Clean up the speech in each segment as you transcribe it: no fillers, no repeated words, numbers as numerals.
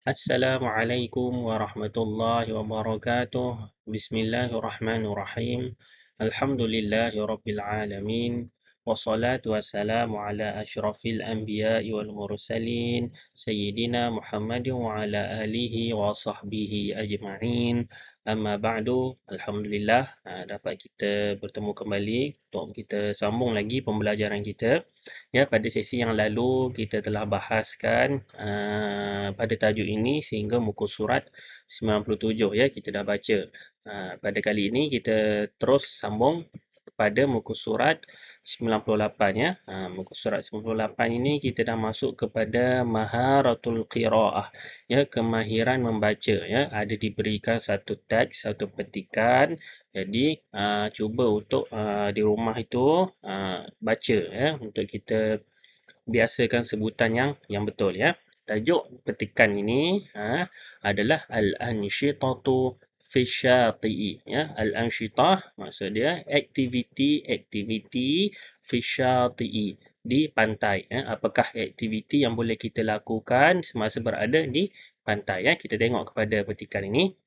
Assalamualaikum warahmatullahi wabarakatuh. Bismillahirrahmanirrahim. Alhamdulillahi rabbil alamin. Wassalatu wassalamu ala asyrafil anbiya'i wal mursalin. Sayyidina Muhammadin wa ala alihi wa sahbihi ajma'in. Amma ba'du. Alhamdulillah, dapat kita bertemu kembali untuk kita sambung lagi pembelajaran kita. Ya, pada sesi yang lalu kita telah bahaskan pada tajuk ini sehingga muka surat 97 ya kita dah baca. Pada kali ini kita terus sambung kepada muka surat 98 ya. Muka surat 98 ini kita dah masuk kepada maharatul qiraah ya, kemahiran membaca ya. Ada diberikan satu teks, satu petikan. Jadi cuba untuk di rumah itu baca ya, untuk kita biasakan sebutan yang betul ya. Tajuk petikan ini adalah Al-Anshitatu fi Syati'i ya. Al-Anshitah maksud dia aktiviti fi Syati'i, di pantai ya. Apakah aktiviti yang boleh kita lakukan semasa berada di pantai ya. Kita tengok kepada petikan ini.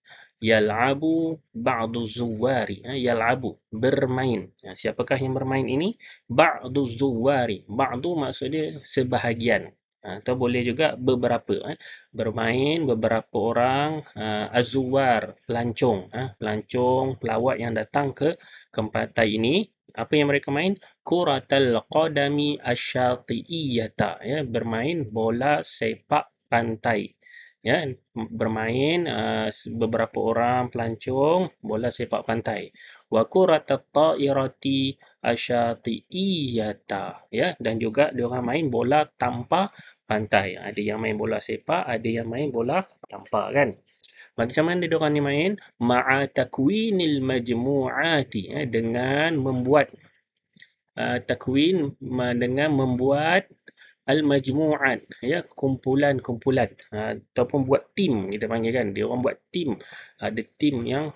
Yal'abu ba'du zuwari. Yal'abu, bermain. Siapakah yang bermain ini? Ba'du zuwari. Ba'du maksud dia sebahagian. Atau boleh juga beberapa. Bermain beberapa orang azuwar, pelancong. Pelancong, pelawat yang datang ke pantai ini. Apa yang mereka main? Kuratal qadami asyati'iyata. Ya, bermain bola sepak pantai. Ya, bermain beberapa orang pelancong bola sepak pantai. Wa kuratat ta'irati asyati'iyata ya, dan juga diorang main bola tanpa pantai. Ada yang main bola sepak, ada yang main bola tanpa kan. Macam mana diorang ni main? Ma'a takwinil majmu'ati ya, dengan membuat takwin, dengan membuat al-majmu'at ya, kumpulan-kumpulan ataupun buat tim kita panggil kan. Dia orang buat tim. Ada tim yang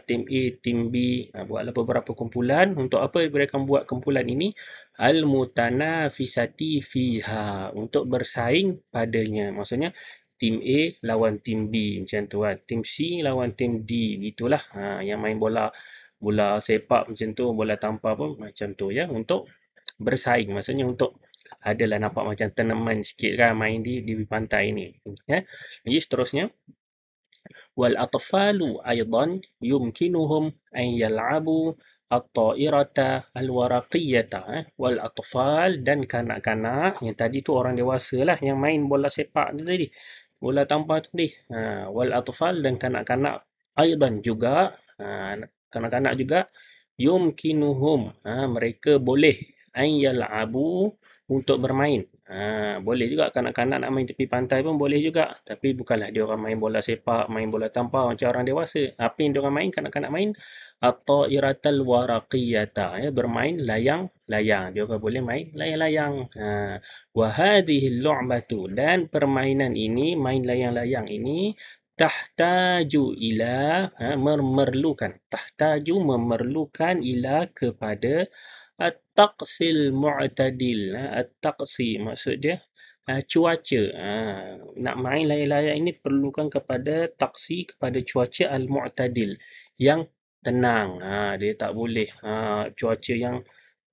tim A, tim B, buatlah beberapa kumpulan. Untuk apa mereka buat kumpulan ini? Al-mutanafisati fiha, untuk bersaing padanya. Maksudnya tim A lawan tim B macam tu kan. Tim C lawan tim D, gitulah. Yang main bola bola sepak macam tu, bola tampar pun macam tu ya, untuk bersaing. Maksudnya untuk adalah nampak macam tournament sikit kan main di pantai ni ya. Jadi seterusnya, wal atfalu aidan yumkinuhum an yal'abu at-ta'irata al-waraqiyata. Wal atfal, dan kanak-kanak, yang tadi tu orang dewasa lah yang main bola sepak tu tadi, bola tampar tu tadi. Wal atfal, dan kanak-kanak, aidan juga, kanak-kanak juga, yumkinuhum, mereka boleh, an yal'abu, untuk bermain. Boleh juga kanak-kanak nak main tepi pantai pun boleh juga. Tapi bukanlah dia orang main bola sepak, main bola tampar macam orang dewasa. Apa yang dia orang main, kanak-kanak main? At-ta'iratal waraqiyata. Ya, bermain layang-layang. Dia orang boleh main layang-layang. Wa hadhihi al-lu'batu, dan permainan ini, main layang-layang ini, tahtaju ila, memerlukan. Tahtaju, memerlukan, ila, kepada at-taqsil mu'tadil. At-taqsi maksud dia cuaca. Nak main layar-layar ini perlukan kepada taksi, kepada cuaca al-mu'tadil, yang tenang. Dia tak boleh cuaca yang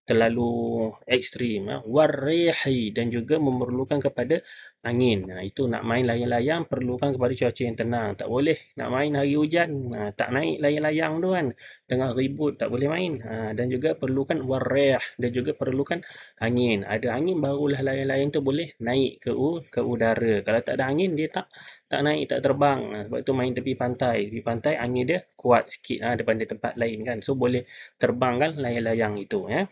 terlalu ekstrim. Warrihi, dan juga memerlukan kepada angin. Itu nak main layang-layang perlukan kepada cuaca yang tenang. Tak boleh nak main hari hujan, tak naik layang-layang tu kan. Tengah ribut tak boleh main. Dan juga perlukan warrih, dan juga perlukan angin. Ada angin barulah layang-layang tu boleh naik ke udara. Kalau tak ada angin dia tak naik, tak terbang. Sebab tu main tepi pantai. Tepi pantai angin dia kuat sikit daripada tempat lain kan. So boleh terbang kan layang-layang itu ya.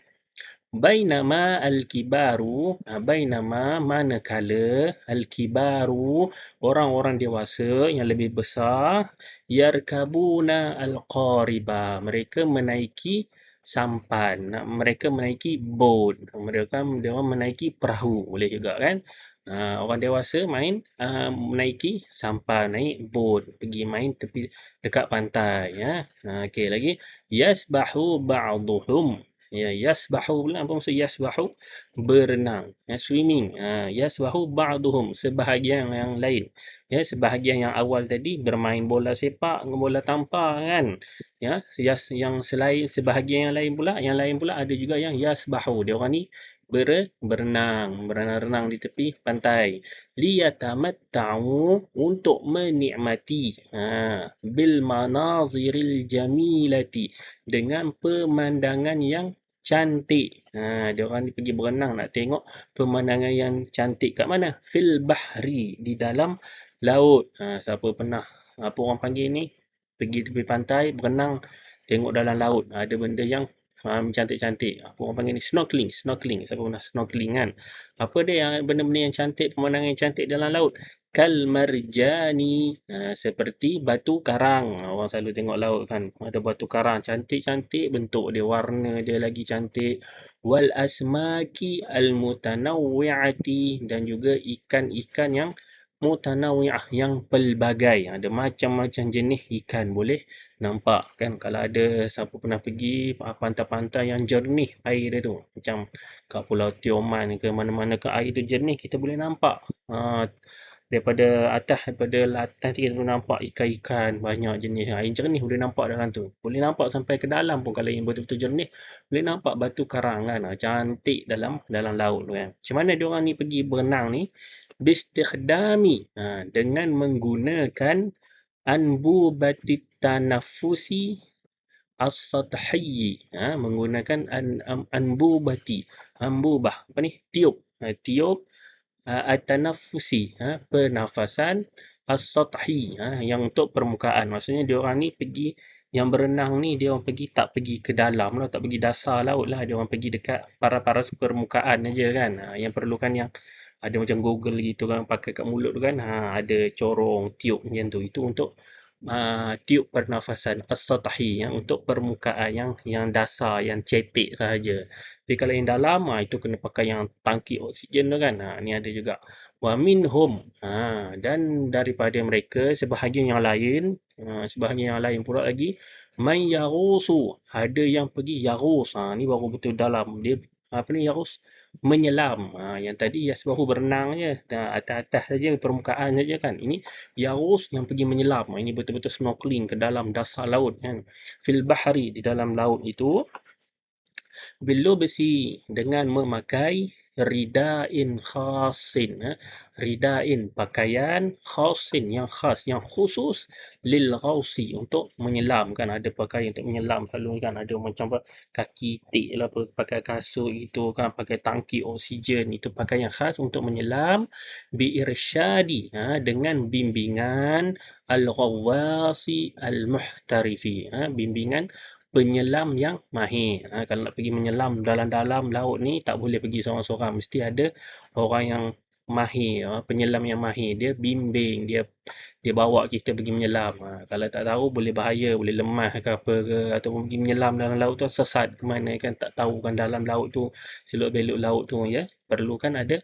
Bainama al-kibaru, bainama, manakala, al-kibaru, orang-orang dewasa yang lebih besar, yarkabuna al-qariba, mereka menaiki sampan, mereka menaiki boat, mereka menaiki perahu, boleh juga kan. Orang dewasa main menaiki sampan, naik boat, pergi main tepi dekat pantai ya. Okey lagi, yasbahu ba'duhum, Ya, yasbahu pula apa maksud yasbahu? Berenang. Ya, swimming. Yasbahu ba'duhum, sebahagian yang lain. Ya, sebahagian yang awal tadi bermain bola sepak, bola tampar kan. Ya, yang selain sebahagian yang lain pula ada juga yang yasbahu. Dia orang ni berenang di tepi pantai. Liyatamatta'u, untuk menikmati bil manaziril jamilati, dengan pemandangan yang cantik. Dia orang ni pergi berenang nak tengok pemandangan yang cantik kat mana? Fil bahri, di dalam laut. Siapa pernah apa orang panggil ni? Pergi tepi pantai berenang tengok dalam laut. Ada benda yang cantik-cantik. Apa orang panggil ni? Snorkeling, snorkeling. Siapa pernah snorkeling kan? Apa dia yang benda-benda yang cantik, pemandangan yang cantik dalam laut? Kal marjani, seperti batu karang. Orang selalu tengok laut kan, ada batu karang cantik-cantik, bentuk dia, warna dia lagi cantik. Wal asmaki al mutanawwi'ati, dan juga ikan-ikan yang mutanawwi'ah, yang pelbagai. Ada macam-macam jenis ikan boleh nampak kan. Kalau ada siapa pernah pergi pantai-pantai yang jernih air dia tu, macam kat Pulau Tioman ke mana-mana ke, air tu jernih, kita boleh nampak daripada atas kita boleh nampak ikan-ikan banyak jenis, air jernih boleh nampak dalam tu, boleh nampak sampai ke dalam pun. Kalau yang betul-betul jernih boleh nampak batu karang kan. Cantik dalam laut tu kan. Macam mana dia orang ni pergi berenang ni? Bistikhdami, dengan menggunakan anbubatit tanafusi as-sathiyyi, menggunakan anbubati, anbubah apa ni, tiup, tiup at-tanaffusi, pernafasan as-sathi, yang untuk permukaan. Maksudnya dia orang ni pergi, yang berenang ni dia orang pergi, tak pergi ke dalam lah, tak pergi dasar laut lah, dia orang pergi dekat paras-paras permukaan aja kan. Yang perlukan yang ada macam Google gitu kan, pakai kat mulut tu kan, ada corong tiup macam tu, itu untuk tiup pernafasan as-sathi, yang untuk permukaan, yang dasar, yang cetek sahaja. Tapi kalau yang dalam, itu kena pakai yang tangki oksigen tu kan. Ni ada juga. Wa minhum, dan daripada mereka sebahagian yang lain, sebahagian yang lain pula lagi, man yarusu, ada yang pergi yarus. Ni baru betul dalam. Dia apa ni yarus? Menyelam. Yang tadi yasbahu berenang je, atas-atas saja, permukaan saja kan. Ini yarus yang pergi menyelam. Ini betul-betul snorkeling ke dalam dasar laut kan. Fil bahri, di dalam laut itu. Bilubsi, dengan memakai ridain khasin, ridain, pakaian khasin, yang khas, yang khusus, lil ghausi, untuk menyelam kan. Ada pakaian untuk menyelam selalu kan, ada macam apa, kaki tik lah, pakai kasut itu kan, pakai tangki oksigen, itu pakaian khas untuk menyelam. Bi irsyadi, dengan bimbingan al-ghawasi al-muhtarifi, bimbingan penyelam yang mahir. Kalau nak pergi menyelam dalam-dalam laut ni, tak boleh pergi seorang-seorang. Mesti ada orang yang mahir, penyelam yang mahir. Dia bimbing, dia bawa kita pergi menyelam. Kalau tak tahu, boleh bahaya, boleh lemah ke apa ke. Ataupun pergi menyelam dalam laut tu, sesat ke mana kan. Tak tahu kan dalam laut tu, seluk-beluk laut tu ya. Perlukan ada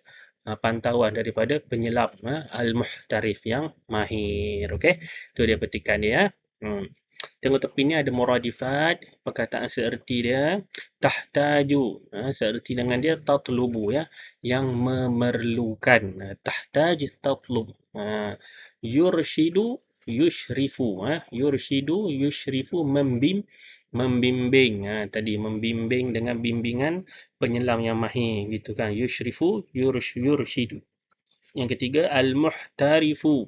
pantauan daripada penyelam al-muhtarif, yang mahir. Okey, tu dia petikan dia. Tengok tepi ni ada muradifat, perkataan seerti dia. Tahtaju, seerti dengan dia tatlubu ya, yang memerlukan. Tahtaj, tatlub. Yurshidu, yushrifu. Yurshidu, yushrifu, membimbing. Tadi membimbing dengan bimbingan penyelam yang mahir gitu kan. Yushrifu, yurshidu. Yang ketiga, al-muhtarifu,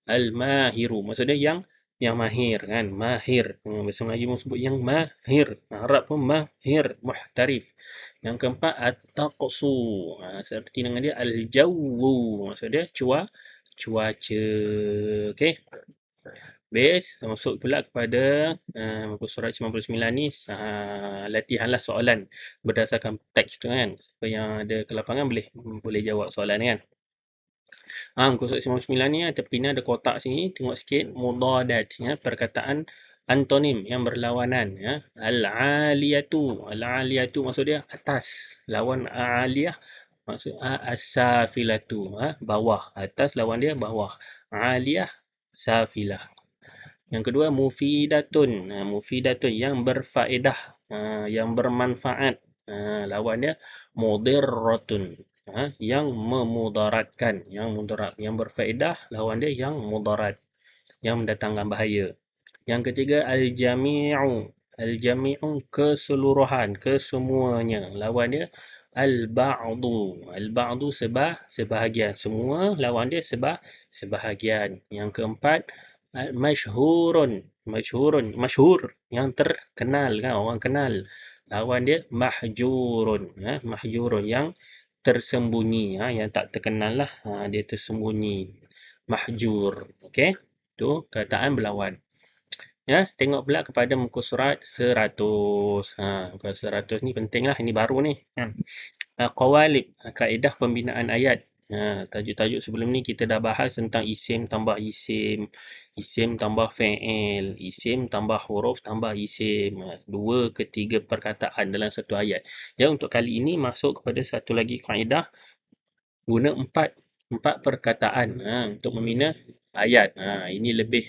al-mahiru. Maksudnya yang mahir kan, mahir. Bahasa Melayu pun sebut yang mahir. Arab pun mahir, muhtarif. Yang keempat, at-taqsu. Seperti dengan dia al-jawu. Maksudnya cuaca. Okey. Base, masuk pula kepada muka surat 99 ni, latihanlah soalan berdasarkan teks tu kan. Siapa yang ada kelapangan boleh jawab soalan ni kan. Muka surat 99 ni, tepi ni ada kotak sini, tengok sikit. Mudadat, perkataan antonim yang berlawanan ya. Al-aliyatu, al-aliyatu maksud dia atas, lawan aliyah maksud as-safilatu, bawah. Atas lawan dia bawah. Aliyah, safilah. Yang kedua, mufidatun. Mufidatun, yang berfaedah. yang bermanfaat. Lawan dia mudirratun, yang memudaratkan, yang mudarat, yang berfaedah. Lawan dia yang mudarat, yang mendatangkan bahaya. Yang ketiga al-jami'u. Al-jami'u keseluruhan, kesemuanya. Lawan dia al-ba'du. Al-ba'du sebahagian. Semua lawan dia sebahagian. Yang keempat masyhurun. Masyhur yang terkenal kan, orang kenal. Lawan dia mahjurun. Mahjurun yang tersembunyi, yang tak terkenal lah. Dia tersembunyi. Mahjur. Okey. Tu kataan berlawan. Ya, tengok pula kepada muka surat 100. Muka 100 ni penting lah. Ini baru ni. Qawalib, kaedah pembinaan ayat. Tajuk-tajuk sebelum ni kita dah bahas tentang isim tambah isim, isim tambah fi'il, isim tambah huruf tambah isim. Dua ke tiga perkataan dalam satu ayat. Ya, untuk kali ini masuk kepada satu lagi kaedah, guna empat perkataan untuk membina ayat. Ini lebih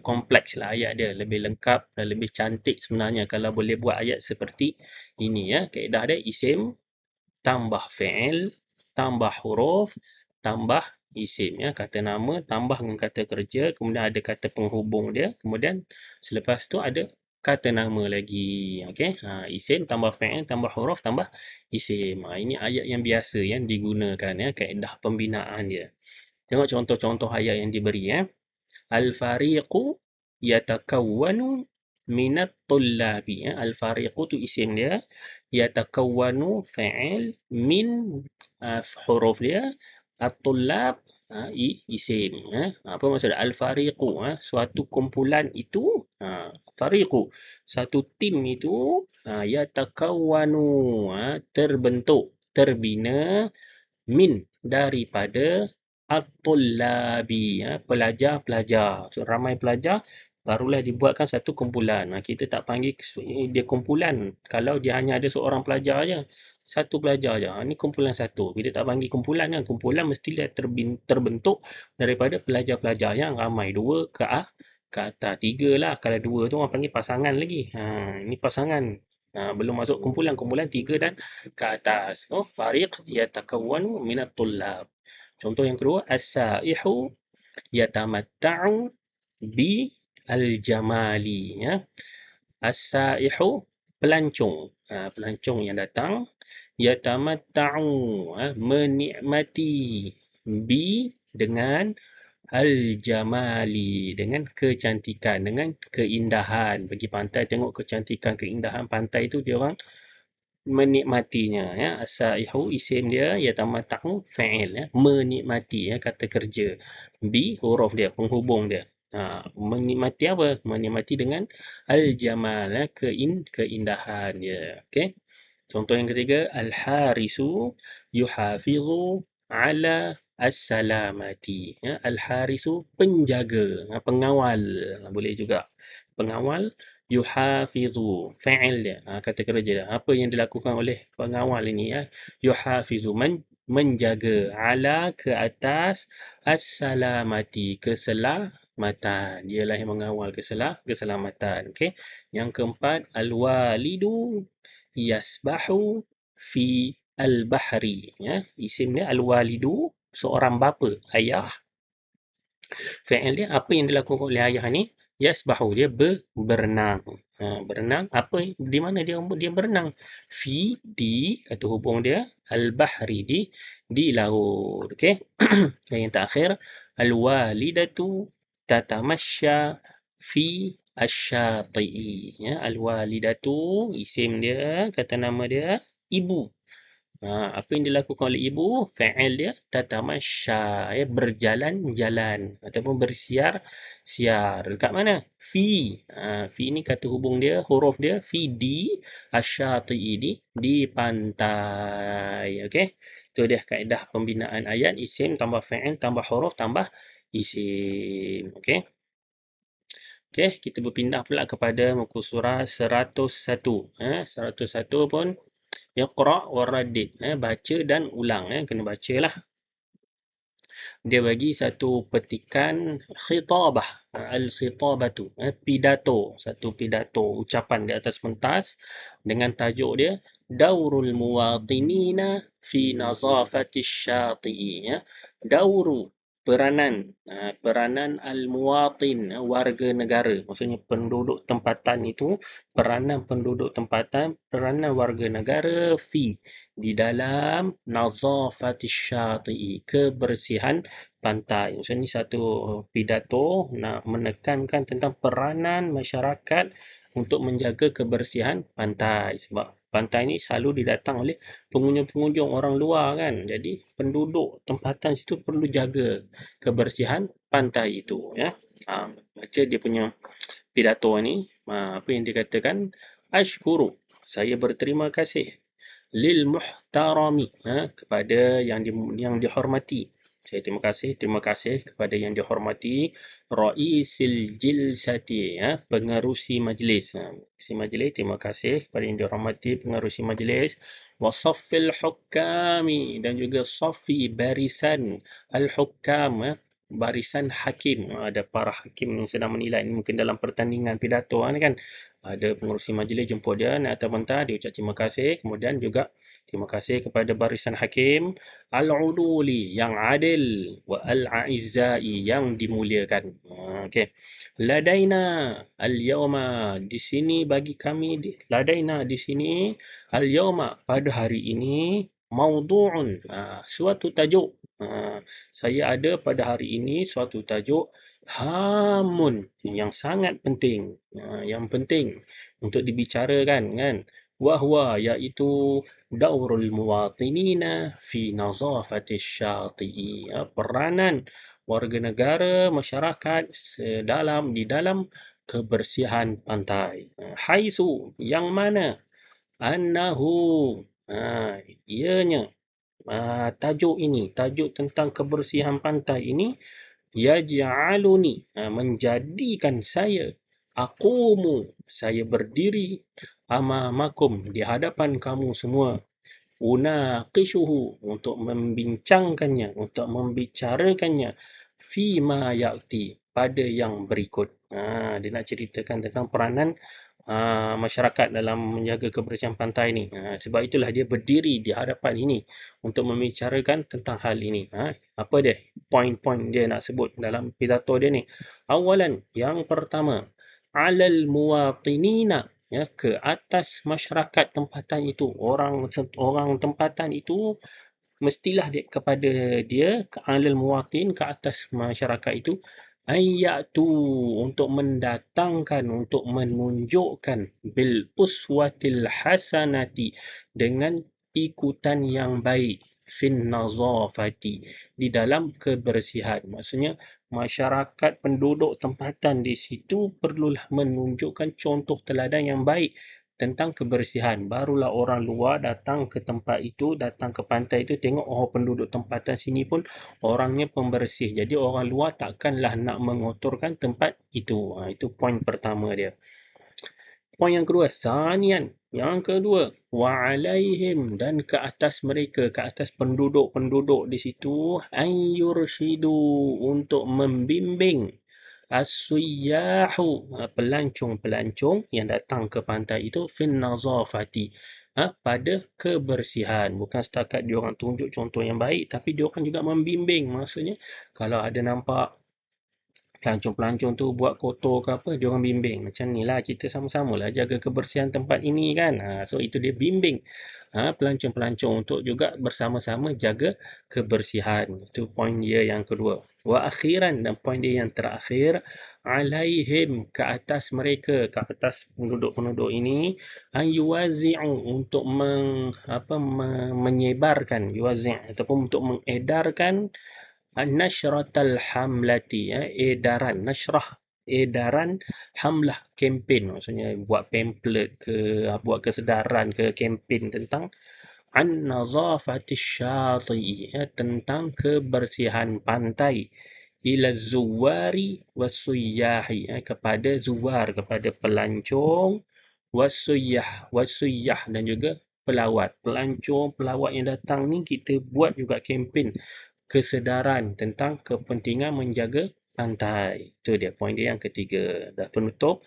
kompleks lah ayat dia, lebih lengkap dan lebih cantik sebenarnya kalau boleh buat ayat seperti ini ya. Kaedah dia isim tambah fi'il tambah huruf tambah isim ya. Kata nama tambah dengan kata kerja, kemudian ada kata penghubung dia, kemudian selepas tu ada kata nama lagi. Okey. Isim tambah fi'il tambah huruf tambah isim. Ini ayat yang biasa yang digunakan ya, kaedah pembinaan dia. Tengok contoh-contoh ayat yang diberi ya. Al-fariqu yatakawwanu minat tullabi ya. Al-fariqu tu isim dia, yatakawwanu fa'il, min huruf dia, at-tullab isim ya. Apa maksud al-fariqu suatu kumpulan itu, fariqu satu tim itu, yatakawwanu terbentuk, terbina, min daripada at-tullabi pelajar-pelajar. So, ramai pelajar barulah dibuatkan satu kumpulan. Kita tak panggil dia kumpulan kalau dia hanya ada seorang pelajar aja. Satu pelajar aja. Ini kumpulan satu. Kita tak panggil kumpulan kan. Kumpulan mesti dia terbentuk daripada pelajar-pelajar yang ramai. Dua ke atas. Tiga lah. Kalau dua tu orang panggil pasangan lagi. Ini pasangan. Belum masuk kumpulan. Kumpulan tiga dan ke atas. Fariq yatakawwanu minat tullab. Contoh yang kedua, as-saihu yatamatta'u bi al-jamali ya. As-saihu pelancong. Pelancong yang datang, yatamatta'u menikmati, bi dengan al-jamali dengan kecantikan, dengan keindahan. Pergi pantai tengok kecantikan, keindahan pantai tu dia orang menikmatinya ya. As-saihu isim dia, yatamatta'u fa'il ya, menikmati ya, kata kerja. Bi huruf dia, penghubung dia. Menikmati apa? Menikmati dengan al-jamal ya, keindahan dia. Okey. Contoh yang ketiga, al-harisu yuhafizu ala as-salamati ya. Al-harisu penjaga, pengawal boleh juga. Pengawal, yuhafizu fa'il dia, kata kerja dia. Apa yang dilakukan oleh pengawal ini ya? Yuhafizu menjaga, ala ke atas, as-salamati keselamatan. Dialah yang mengawal keselamatan. Okey. Yang keempat, al-walidu yasbahu fi al-bahri ya. Isim dia al-walidu, seorang bapa, ayah. Fi'il dia apa yang dilakukan oleh ayah ni? Yasbahu, dia berenang. Berenang apa? Di mana dia berenang? Fi, di, kata hubung dia, al-bahri, di laut. Okey. Dan yang terakhir, al-walidatu tatamasya fi asyati'i ya. Al-walidatu isim dia, kata nama dia ibu. Apa yang dilakukan oleh ibu? Fa'il dia tatamasya ya, berjalan-jalan ataupun bersiar-siar. Dekat mana? Fi. Fi ni kata hubung dia, huruf dia fi, di, asyati'i, di pantai. Okey. Itu dia kaedah pembinaan ayat, isim tambah fa'il tambah huruf tambah isim. Okey. Okey, kita berpindah pula kepada muka surah 101. 101 pun Iqra' wa raddid. Baca dan ulang. Kena baca lah. dia bagi satu petikan khitabah, al-khitabatu, pidato, satu pidato ucapan di atas pentas dengan tajuk dia Daurul Muwatinina fi Nazafati Syati'i, ya. Dauru, peranan, peranan al-muwatin, warga negara, maksudnya penduduk tempatan itu, peranan penduduk tempatan, peranan warga negara di dalam nazafati syati'i, kebersihan pantai. Maksudnya ni satu pidato nak menekankan tentang peranan masyarakat untuk menjaga kebersihan pantai. Sebab pantai ni selalu didatang oleh pengunjung-pengunjung orang luar kan. Jadi penduduk tempatan situ perlu jaga kebersihan pantai itu, ya. Baca dia punya pidato ni, apa yang dikatakan, ashkuru, saya berterima kasih, lil muhtarami, kepada yang dihormati. Saya terima kasih kepada yang dihormati, raisil jilsati, pengerusi majlis. Si majlis, terima kasih kepada yang dihormati pengerusi majlis, wasaffil hukami, dan juga safi, barisan al-hukam, barisan hakim. Ada para hakim yang sedang menilai, mungkin dalam pertandingan pidato kan, ada pengerusi majlis jumpa dia naik atas pentas, dia ucap terima kasih, kemudian juga terima kasih kepada barisan hakim al-uduli, yang adil, wa al-a'izzai, yang dimuliakan. Okey. Ladaina al-yawma, di sini bagi kami, ladaina di sini, al-yawma, pada hari ini, maudu'un, suatu tajuk. Saya ada pada hari ini suatu tajuk hamun, yang sangat penting, yang penting untuk dibicarakan kan, wahwa, iaitu daurul muwatinina fi nazafati syati'i, peranan warga negara masyarakat di dalam kebersihan pantai. Haisu, yang mana, annahu, ianya, tajuk ini, tajuk tentang kebersihan pantai ini, yaj'aluni, menjadikan saya, aqumu, saya berdiri, amamakum, di hadapan kamu semua, unaqishuhu, untuk membincangkannya, untuk membicarakannya, fima ya'ti, pada yang berikut. Dia nak ceritakan tentang peranan masyarakat dalam menjaga kebersihan pantai ni. Sebab itulah dia berdiri di hadapan ini untuk membicarakan tentang hal ini. Apa dia? Poin-poin dia nak sebut dalam pidato dia ni. Awalan, yang pertama, alal muwatinina, ke atas masyarakat tempatan itu, orang tempatan itu, mestilah dia, kepada dia, alal muwatin, ke atas masyarakat itu, ayatu, untuk mendatangkan, untuk menunjukkan, bil uswatil hasanati, dengan ikutan yang baik, fin nazafati, di dalam kebersihan. Maksudnya masyarakat penduduk tempatan di situ perlulah menunjukkan contoh teladan yang baik tentang kebersihan. Barulah orang luar datang ke tempat itu, datang ke pantai itu, tengok, oh, penduduk tempatan sini pun orangnya pembersih. Jadi orang luar takkanlah nak mengotorkan tempat itu. Itu poin pertama dia. Poin yang kedua, sanian, yang kedua, wa alaihim, dan ke atas mereka, ke atas penduduk-penduduk di situ, an yurshidu, untuk membimbing, as-suyyahu, pelancong-pelancong yang datang ke pantai itu, fin nazafati, pada kebersihan. Bukan setakat diorang tunjuk contoh yang baik, tapi diorang juga membimbing. Maksudnya, kalau ada nampak pelancong-pelancong tu buat kotor ke apa, diorang bimbing. Macam ni lah, kita sama-sama lah jaga kebersihan tempat ini kan. So itu dia bimbing pelancong-pelancong untuk juga bersama-sama jaga kebersihan. Itu poin dia yang kedua. Wa akhiran, dan poin dia yang terakhir, alaihim, ke atas mereka, ke atas penduduk-penduduk ini, an yuwazi'u, untuk menyebarkan, yuwazi' ataupun untuk mengedarkan, Nashratal hamlati, edaran, nashrah, edaran, hamlah, kempen. Maksudnya buat pamphlet ke, buat kesedaran ke, kempen tentang an nazafati syati'i, tentang kebersihan pantai, ila zuwari wasuyyahi, kepada zuwar, kepada pelancong, wasuyyah, dan juga pelawat. Pelancong, pelawat yang datang ni, kita buat juga kempen kesedaran tentang kepentingan menjaga pantai. Itu dia, poin dia yang ketiga. Dah penutup.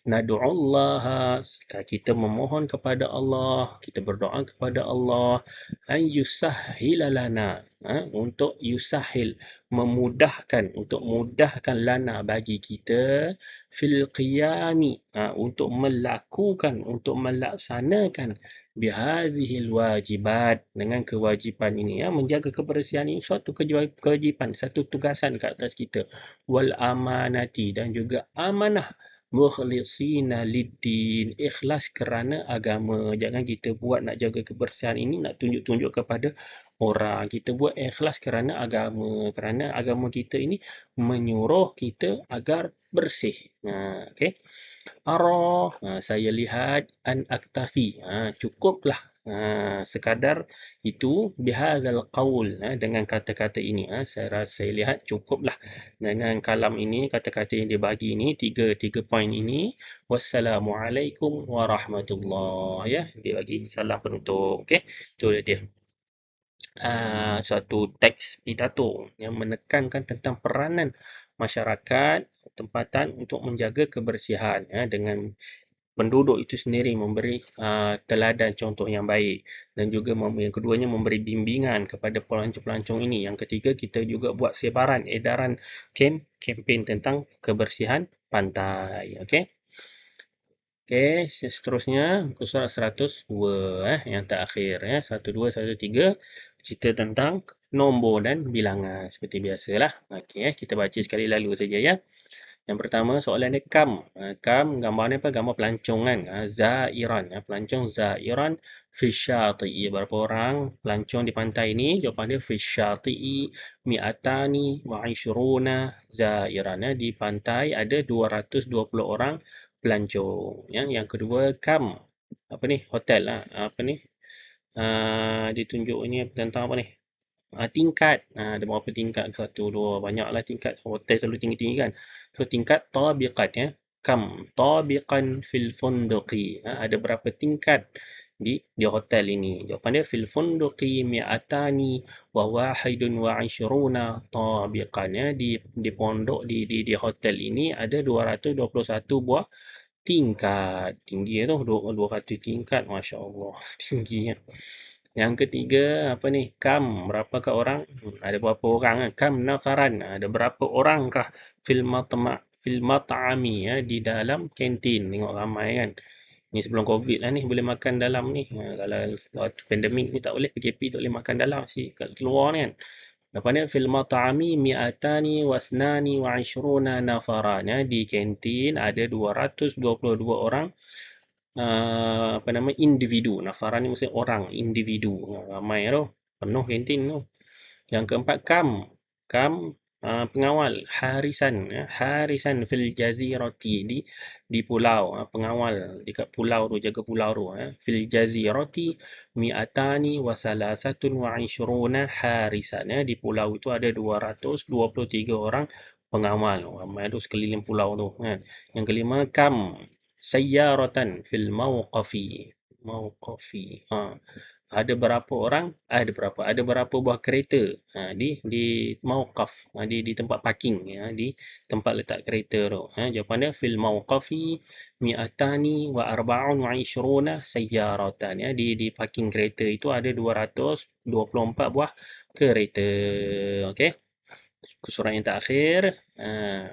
Nadu'allaha, kita memohon kepada Allah, kita berdoa kepada Allah, an yusahhila lana, untuk yusahil, memudahkan, untuk mudahkan lana bagi kita, fil qiyami, untuk melakukan, untuk melaksanakan bihadhil wajibat, dengan kewajipan ini, menjaga kebersihan ini suatu kewajipan, satu tugasan ke atas kita, wal amanati, dan juga amanah, mukhlisina liddin, ikhlas kerana agama. Jangan kita buat nak jaga kebersihan ini nak tunjuk-tunjuk kepada orang. Kita buat ikhlas kerana agama kita ini menyuruh kita agar bersih. Okey. Saya lihat an aktafi. Cukuplah sekadar itu, bihadzal qaul, dengan kata-kata ini. Saya lihat cukuplah dengan kalam ini, kata-kata yang dia bagi ini, tiga poin ini. Wassalamualaikum warahmatullahi, ya. Dia bagi salam penutup. Okey. Itu dia. Suatu teks pidato yang menekankan tentang peranan masyarakat tempatan untuk menjaga kebersihan, dengan penduduk itu sendiri memberi teladan contoh yang baik, dan juga yang keduanya memberi bimbingan kepada pelancong-pelancong ini. Yang ketiga, kita juga buat sebaran edaran kempen tentang kebersihan pantai. Okey. Okey, seterusnya muka surat 102, yang terakhir, 102 103, cerita tentang nombor dan bilangan seperti biasalah. Okey, kita baca sekali lalu saja, ya. Yang pertama, soalan dia kam. Kam gambar ni apa? Gambar pelancong kan. Zairan. Pelancong zairan fi syati'i. Berapa orang pelancong di pantai ni? Jawapan dia fi syati'i mi'atani wa ishruna zairan. Di pantai ada 220 orang pelancong. Yang kedua, kam. Apa ni? Hotel lah. Apa ni? Ditunjuk ni tentang apa ni? Tingkat. Ada berapa tingkat? Satu, dua, banyaklah tingkat. Hotel selalu tinggi-tinggi kan. So, tingkat tabiqat, ya. Kam tabiqan fil funduqi. Ada berapa tingkat di hotel ini? Jawapan dia fil funduqi mi'atani wa wahidun wa ishruna tabiqan, ya. Di pondok, di hotel ini ada 221 buah tingkat. Tinggi tu, 200 tingkat. Masya Allah. Tinggi, ya. Yang ketiga, apa ni? Kam, berapakah orang? Ada berapa orang? Kam nafaran, ada berapa orangkah? Fil mat'ami, ya, di dalam kantin. Tengok ramai kan. Ni sebelum COVID lah ni, boleh makan dalam ni. Kalau waktu pandemik ni tak boleh, PKP tak boleh makan dalam. Kat keluar ni kan. Lepas ni, fil mat'ami mi'atani wasnani wa ishruna nafaran, ya. Di kantin ada 222 orang, apa nama, individu. Nafaran ni maksudnya orang, individu. Ramai tu, penuh kantin tu. Yang keempat, kam pengawal, harisan, harisan fil jazirati, di pulau, pengawal dekat pulau tu, jaga pulau tu, fil jazirati mi'atani wa salasatun wa ishruna harisan, di pulau itu ada 223 orang pengawal. Ramai tu sekeliling pulau tu kan. Yang kelima, kam sayyaratan fil mawqafi. Ada berapa orang? Ada berapa buah kereta di mauqaf, di tempat parking, ya, di tempat letak kereta tu. Jawapan dia fil mauqafi mi'atani wa arba'un wa ishruna sayyaratan, ya. Di parking kereta itu ada 224 buah kereta. Okey. Surat yang terakhir,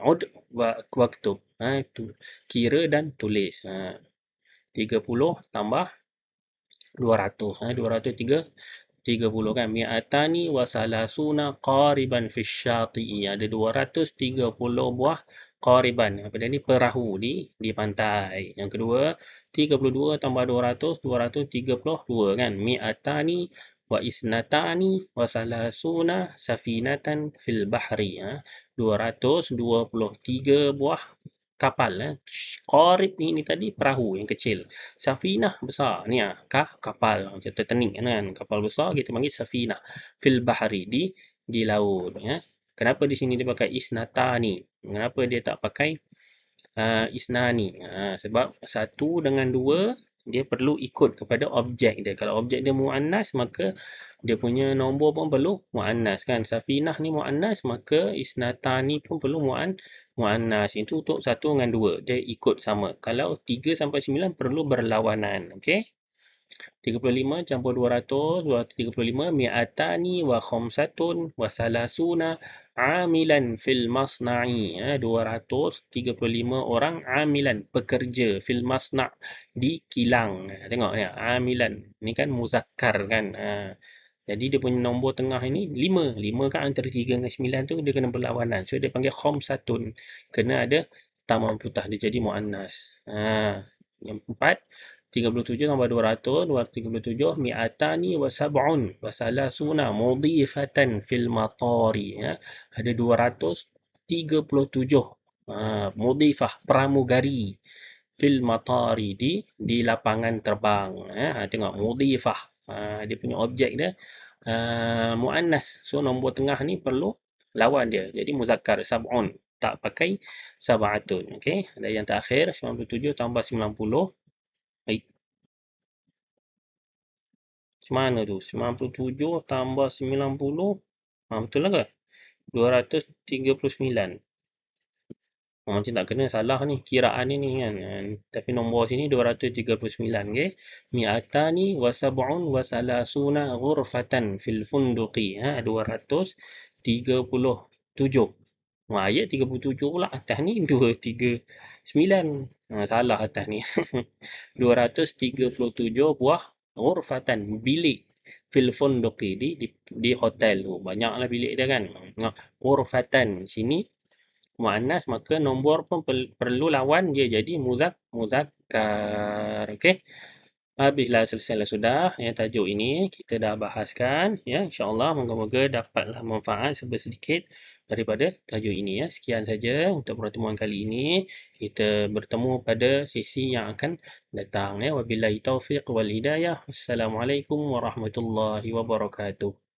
ud wa waktub, kira dan tulis. 30 tambah 200, 230 kan. Mi'atani wa salasuna qariban fi syati'i, ada 230 buah qariban, apa dia ni, perahu di pantai. Yang kedua, 32 tambah 200, 232 kan. Mi'atani wa isnatani wa salasuna safinatan fil bahri, 223 buah kapal. Qarib ni tadi perahu yang kecil. Safinah besar ni, kapal macam Titanic kan. Kapal besar kita panggil safinah fil bahri, di laut, ya. Kenapa di sini dia pakai isnatani? Kenapa dia tak pakai isnani? Sebab satu dengan dua dia perlu ikut kepada objek dia. Kalau objek dia muannas, maka Dia punya nombor pun perlu muannas kan. Safinah ni muannas, maka isnatani pun perlu muannas. Itu untuk 1 dengan 2. Dia ikut sama. Kalau 3 sampai 9 perlu berlawanan. Okey. 35 campur 200, 235, mi'atani wa khamsatun wa salasuna amilan fil masna'i. 235 orang amilan, pekerja, fil masna' di kilang. Tengok ni, amilan. Ni kan muzakkar kan. Jadi dia punya nombor tengah ini 5. 5 kan antara 3 dengan 9 tu dia kena berlawanan. So dia panggil khamsatun. Kena ada tamam putah, dia jadi muannas. Yang 4, 37 tambah 200, 237, mi'atani wa sab'un wa salasuna mudhifatan fil matari. Ada 237 mudhifah, pramugari fil matari di lapangan terbang. Tengok mudhifah. Dia punya objek dia muannas. So nombor tengah ni perlu lawan dia. Jadi muzakkar sab'un. Tak pakai sab'atun. Okey. Dan yang terakhir 97 tambah 90. Baik. Macam mana tu? 97 tambah 90. Betul lah ke? 239. Macam tak kena, salah ni. Kiraan ni kan. Tapi nombor sini 239. Okay? Mi'atani wa sab'un wa salasuna ghurfatan fil funduqi. 237. Ayat 37 pula. Atas ni 239. Salah atas ni. 237 buah ghurfatan, bilik. Fil funduqi. Di hotel tu. Banyaklah bilik dia kan. Ghurfatan. Sini muannas, maka nombor pun perlu lawan dia jadi muzakkar. Okey. Habislah, selesailah sudah ya tajuk ini kita dah bahaskan ya, insyaallah moga-moga dapatlah manfaat sedikit daripada tajuk ini ya. Sekian saja untuk pertemuan kali ini. Kita bertemu pada sesi yang akan datang ya. Wabillahi taufiq wal hidayah. Assalamualaikum warahmatullahi wabarakatuh.